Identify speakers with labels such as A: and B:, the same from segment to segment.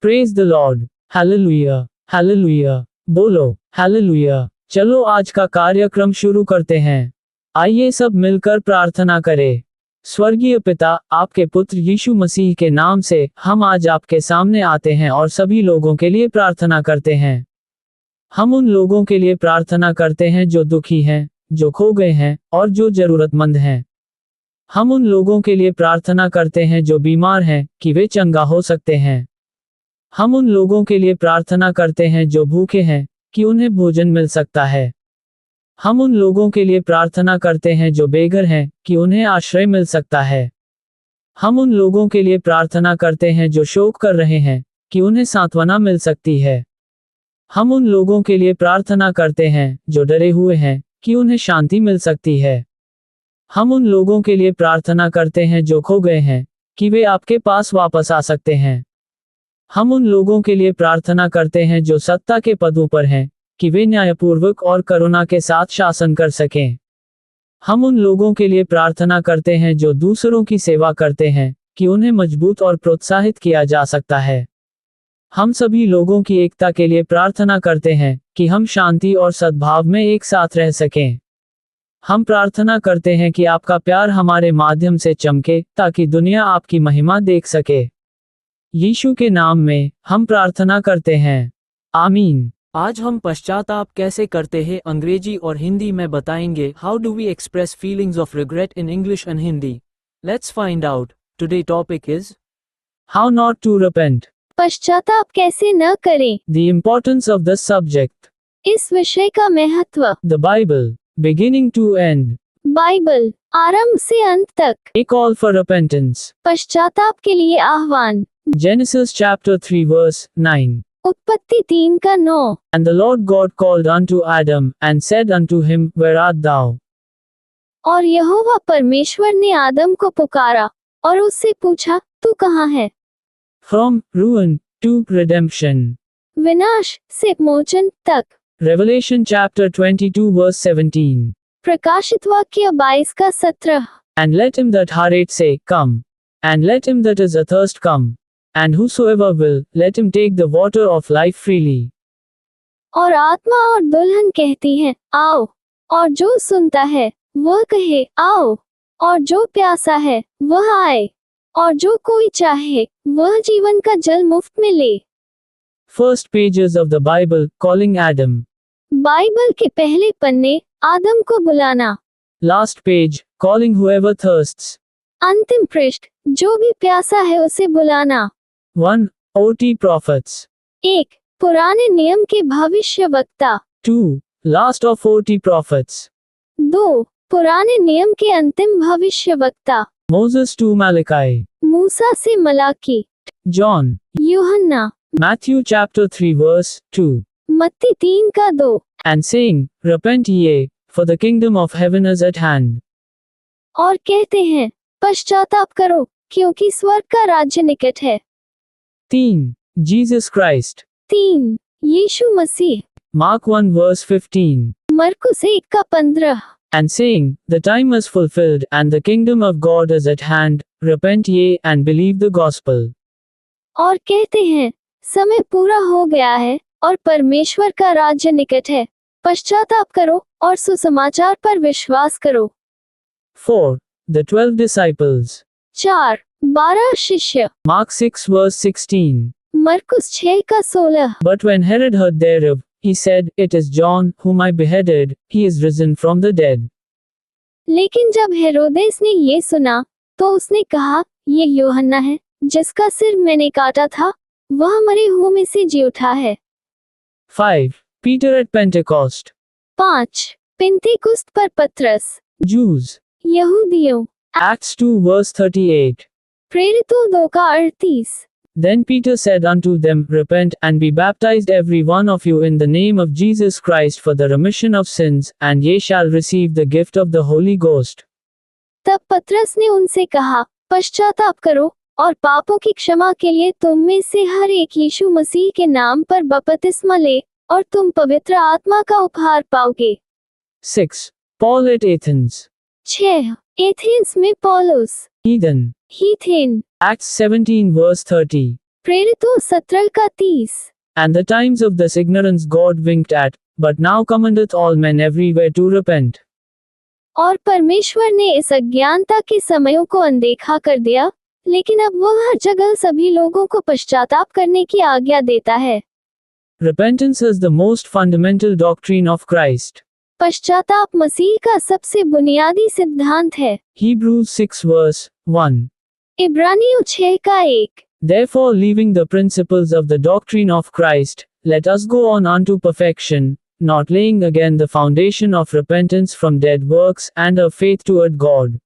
A: Praise the Lord. Hallelujah, hallelujah. बोलो hallelujah. चलो आज का कार्यक्रम शुरू करते हैं। आइए सब मिलकर प्रार्थना करें। स्वर्गीय पिता, आपके पुत्र यीशु मसीह के नाम से हम आज आपके सामने आते हैं और सभी लोगों के लिए प्रार्थना करते हैं। हम उन लोगों के लिए प्रार्थना करते हैं जो दुखी हैं, जो खो गए हैं और जो जरूरतमंद हैं। हम उन लोगों के लिए प्रार्थना करते हैं जो बीमार हैं कि वे चंगा हो सकते हैं। हम उन लोगों के लिए प्रार्थना करते हैं जो भूखे हैं कि उन्हें भोजन मिल सकता है। हम उन लोगों के लिए प्रार्थना करते हैं जो बेघर हैं कि उन्हें आश्रय मिल सकता है। हम उन लोगों के लिए प्रार्थना करते हैं जो शोक कर रहे हैं कि उन्हें सांत्वना मिल सकती है। हम उन लोगों के लिए प्रार्थना करते हैं जो डरे हुए हैं कि उन्हें शांति मिल सकती है। हम उन लोगों के लिए प्रार्थना करते हैं जो खो गए हैं कि वे आपके पास वापस आ सकते हैं। हम उन लोगों के लिए प्रार्थना करते हैं जो सत्ता के पदों पर हैं कि वे न्यायपूर्वक और करुणा के साथ शासन कर सकें। हम उन लोगों के लिए प्रार्थना करते हैं जो दूसरों की सेवा करते हैं कि उन्हें मजबूत और प्रोत्साहित किया जा सकता है। हम सभी लोगों की एकता के लिए प्रार्थना करते हैं कि हम शांति और सद्भाव में एक साथ रह सकें। हम प्रार्थना करते हैं कि आपका प्यार हमारे माध्यम से चमके ताकि दुनिया आपकी महिमा देख सके। यीशु के नाम में हम प्रार्थना करते हैं, आमीन।
B: आज हम पश्चाताप कैसे करते हैं अंग्रेजी और हिंदी में बताएंगे। How do we express feelings of regret in English and Hindi? Let's find out. Today topic is
A: how not to repent.
C: पश्चाताप कैसे न करें,
A: the importance of the subject.
C: इस विषय का महत्व।
A: The Bible, beginning to end.
C: Bible, आरंभ से अंत तक।
A: A call for repentance.
C: पश्चाताप के लिए आह्वान।
A: Genesis chapter 3 verse 9.
C: उत्पत्ति 3:9।
A: And the Lord God called unto Adam, and said unto him, Where art thou?
C: और यहोवा परमेश्वर ने आदम को पुकारा और उससे पूछा, तू कहाँ है?
A: From ruin to redemption.
C: विनाश से मोचन तक।
A: Revelation chapter 22 verse 17.
C: प्रकाशित वाक्य 22:17।
A: And let him that hurried say, Come. And let him that is athirst come. And whosoever will, let him take the water of life freely.
C: और आत्मा और दुल्हन कहती हैं, आओ। और जो सुनता है वह कहे, आओ। और जो प्यासा है वह आए। और जो कोई चाहे वह जीवन का जल मुफ्त में ले।
A: First pages of the Bible, calling Adam.
C: Bible के पहले पन्ने, आदम को बुलाना।
A: Last page, calling whoever thirsts.
C: अंतिम पृष्ठ, जो भी प्यासा है उसे बुलाना।
A: 1. OT prophets.
C: 1. पुराने नियम के भविष्यवक्ता।
A: 2. Last of OT prophets.
C: 2. पुराने नियम के अंतिम भविष्यवक्ता।
A: Moses to Malachi.
C: मूसा से मलाकी।
A: John.
C: यूहन्ना।
A: Matthew chapter 3 verse 2.
C: मत्ती 3:2।
A: And saying, Repent ye, for the kingdom of heaven is at hand.
C: और कहते हैं, पश्चाताप करो, क्योंकि स्वर्ग का राज्य निकट है।
A: 3. Jesus Christ.
C: 3. यीशु मसीह।
A: Mark 1 verse 15.
C: मरकुस 1:15।
A: And saying, The time is fulfilled, and the kingdom of God is at hand, repent ye, and believe the gospel.
C: और कहते हैं, समय पूरा हो गया है और परमेश्वर का राज्य निकट है, पश्चाताप करो और सुसमाचार पर विश्वास करो।
A: 4. The 12 disciples.
C: 4. 12 शिष्य।
A: Mark 6 verse 16.
C: मरकुस 6:16।
A: But when Herod heard thereof, he said, It is John, whom I beheaded, he is risen from the dead.
C: लेकिन जब हेरोदेस ने ये सुना, तो उसने कहा, ये यूहन्ना है, जिसका सिर मैंने काटा था, वह मरे हुओं में से जी उठा है।
A: 5. Peter at Pentecost.
C: 5. पिन्तेकुस्त पर पतरस।
A: Jews.
C: यहूदियों।
A: Acts 2 verse 38.
C: प्रेरितों 2:38।
A: Then Peter said unto them, Repent, and be baptized every one of you in the name of Jesus Christ for the remission of sins, and ye shall receive the gift of the Holy Ghost.
C: तब पतरस ने उनसे कहा, पश्चाताप करो और पापों की क्षमा के लिए तुम में से हर एक यीशु मसीह के नाम पर बपतिस्मा ले, और तुम पवित्र आत्मा का उपहार पाओगे।
A: 6. Paul at Athens.
C: 6. एथेंस में पौलुस।
A: Heathen.
C: हीथेन।
A: Acts 17 verse 30.
C: प्रेरितों 17:30।
A: And the times of this ignorance God winked at, but now commandeth all men everywhere to repent.
C: और परमेश्वर ने इस अज्ञानता के समयों को अनदेखा कर दिया, लेकिन अब वह हर जगह सभी लोगों को पश्चाताप करने की आज्ञा देता है।
A: Repentance is the most fundamental doctrine of Christ.
C: पश्चाताप मसीह का सबसे बुनियादी सिद्धांत है।
A: Hebrews 6 verse 1.
C: इब्रानियों 6:1।
A: Therefore, leaving the principles of the doctrine of Christ, let us go on unto perfection, not laying again the foundation of repentance from dead works and of faith toward God.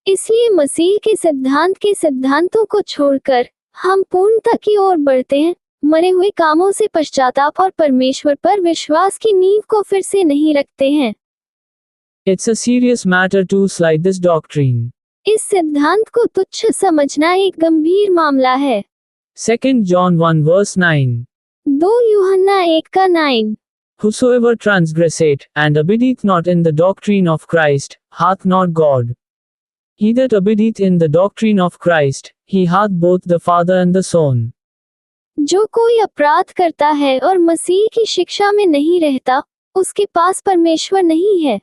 C: इसलिए मसीह के सिद्धांत के सिद्धांतों को छोड़कर हम पूर्णता की ओर बढ़ते हैं, मरे हुए कामों से पश्चाताप और परमेश्वर पर विश्वास की नींव को फिर से नहीं रखते हैं।
A: It's a serious matter to slight this doctrine.
C: इस सिद्धांत को तुच्छ समझना एक गंभीर मामला है।
A: 2 John 1 verse 9.
C: 2 यूहन्ना 1:9।
A: Whosoever transgresseth, and abideth not in the doctrine of Christ, hath not God. He that abideth in the doctrine of Christ, he hath both the Father and the Son.
C: जो कोई अपराध करता है और मसीह की शिक्षा में नहीं रहता, उसके पास परमेश्वर नहीं है।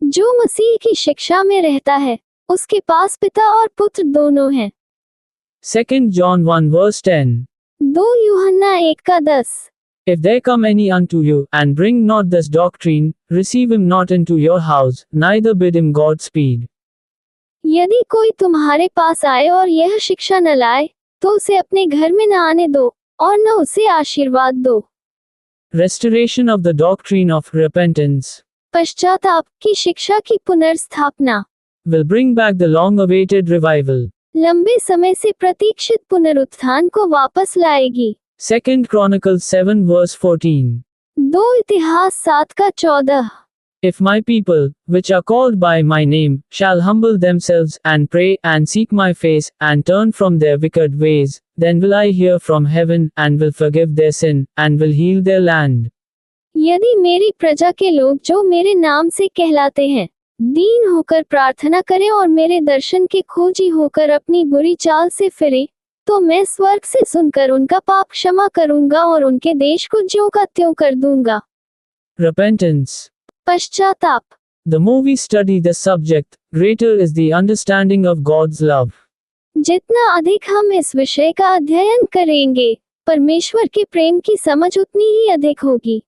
C: जो मसीह की शिक्षा में रहता है, उसके पास पिता और पुत्र दोनों हैं।
A: 2 John 1 verse 10.
C: 2 यूहन्ना 1:10।
A: If there come any unto you, and bring not this doctrine, receive him not into your house, neither bid him Godspeed.
C: यदि कोई तुम्हारे पास आए और यह शिक्षा न लाए, तो उसे अपने घर में न आने दो और न उसे आशीर्वाद दो।
A: Restoration of the doctrine of repentance
C: पश्चाताप की शिक्षा की पुनर्स्थापना
A: will bring back the long-awaited revival.
C: लंबे समय से प्रतीक्षित पुनरुत्थान को वापस लाएगी।
A: 2 Chronicles 7 verse 14.
C: 2 इतिहास 7:14।
A: If my people, which are called by my name, shall humble themselves, and pray, and seek my face, and turn from their wicked ways, then will I hear from heaven, and will forgive their sin, and will heal their land.
C: यदि मेरी प्रजा के लोग जो मेरे नाम से कहलाते हैं, दीन होकर प्रार्थना करें और मेरे दर्शन के खोजी होकर अपनी बुरी चाल से फिरें, तो मैं स्वर्ग से सुनकर उनका पाप क्षमा करूंगा और उनके देश को ज्यों का त्यों कर दूंगा।
A: Repentance.
C: पश्चाताप।
A: The more we study this subject, greater is the understanding of God's love.
C: जितना अधिक हम इस विषय का अध्ययन करेंगे, परमेश्वर के प्रेम की समझ उतनी ही अधिक होगी।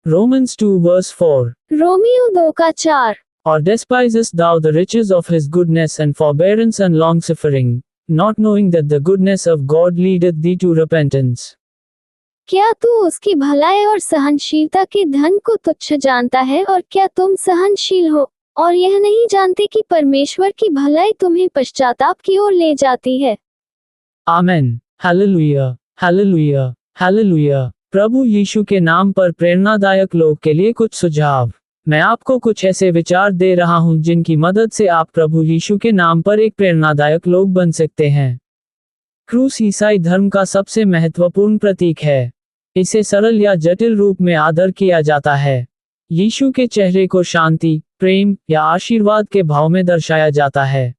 A: Romans 2 verse 4.
C: Romeo 2:4।
A: Or despisest thou the riches of his goodness and forbearance and longsuffering, not knowing that the goodness of God leadeth thee to repentance?
C: क्या तू उसकी भलाई और सहनशीलता के धन को तुच्छ जानता है, और क्या तुम सहनशील हो और यह नहीं जानते कि परमेश्वर की भलाई तुम्हें पश्चाताप की ओर ले जाती है।
A: Amen. Hallelujah. Hallelujah. Hallelujah. प्रभु यीशु के नाम पर प्रेरणादायक लोग के लिए कुछ सुझाव। मैं आपको कुछ ऐसे विचार दे रहा हूं जिनकी मदद से आप प्रभु यीशु के नाम पर एक प्रेरणादायक लोग बन सकते हैं। क्रूस ईसाई धर्म का सबसे महत्वपूर्ण प्रतीक है। इसे सरल या जटिल रूप में आदर किया जाता है। यीशु के चेहरे को शांति, प्रेम या आशीर्वाद के भाव में दर्शाया जाता है।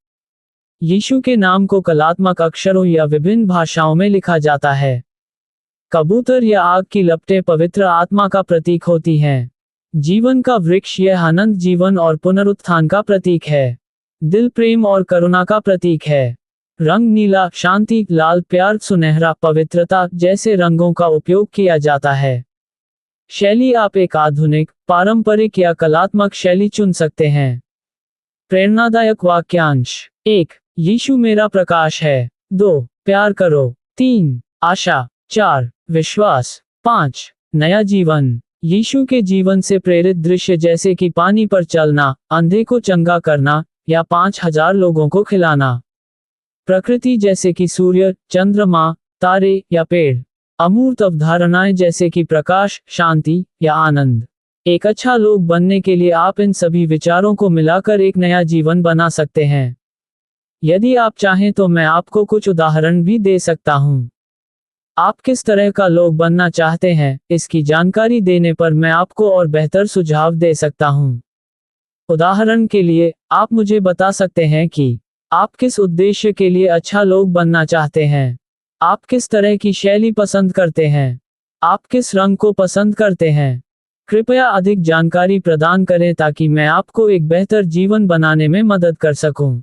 A: यीशु के नाम को कलात्मक अक्षरों या विभिन्न भाषाओं में लिखा जाता है। कबूतर या आग की लपटें पवित्र आत्मा का प्रतीक होती हैं। जीवन का वृक्ष यह अनंत जीवन और पुनरुत्थान का प्रतीक है। दिल प्रेम और करुणा का प्रतीक है। रंग नीला, शांति, लाल, प्यार, सुनहरा, पवित्रता जैसे रंगों का उपयोग किया जाता है। शैली आप एक आधुनिक, पारंपरिक या कलात्मक शैली चुन सकते हैं। प्रेरणादायक वाक्यांश। 1. यीशु मेरा प्रकाश है। 2. प्यार करो। 3. आशा। 4. विश्वास। 5. नया जीवन। यीशु के जीवन से प्रेरित दृश्य जैसे कि पानी पर चलना, अंधे को चंगा करना या 5000 लोगों को खिलाना। प्रकृति जैसे कि सूर्य, चंद्रमा, तारे या पेड़। अमूर्त अवधारणाएं जैसे कि प्रकाश, शांति या आनंद। एक अच्छा लोग बनने के लिए आप इन सभी विचारों को मिलाकर एक नया जीवन बना सकते हैं। यदि आप चाहें तो मैं आपको कुछ उदाहरण भी दे सकता हूं। आप किस तरह का लोग बनना चाहते हैं, इसकी जानकारी देने पर मैं आपको और बेहतर सुझाव दे सकता हूं। उदाहरण के लिए, आप मुझे बता सकते हैं कि आप किस उद्देश्य के लिए अच्छा लोग बनना चाहते हैं। आप किस तरह की शैली पसंद करते हैं? आप किस रंग को पसंद करते हैं? कृपया अधिक जानकारी प्रदान करें ताकि मैं आपको एक बेहतर जीवन बनाने में मदद कर सकूं।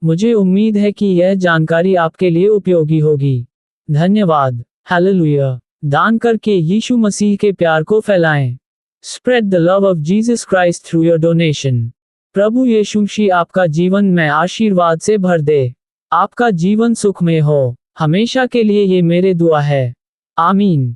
A: मुझे उम्मीद है कि यह जानकारी आपके लिए उपयोगी होगी। धन्यवाद। हालेलुया। दान करके यीशु मसीह के प्यार को फैलाएं। Spread the love of Jesus Christ through your donation. प्रभु यीशु मसीह आपका जीवन में आशीर्वाद से भर दे। आपका जीवन सुखमय हो। हमेशा के लिए ये मेरे दुआ है। आमीन।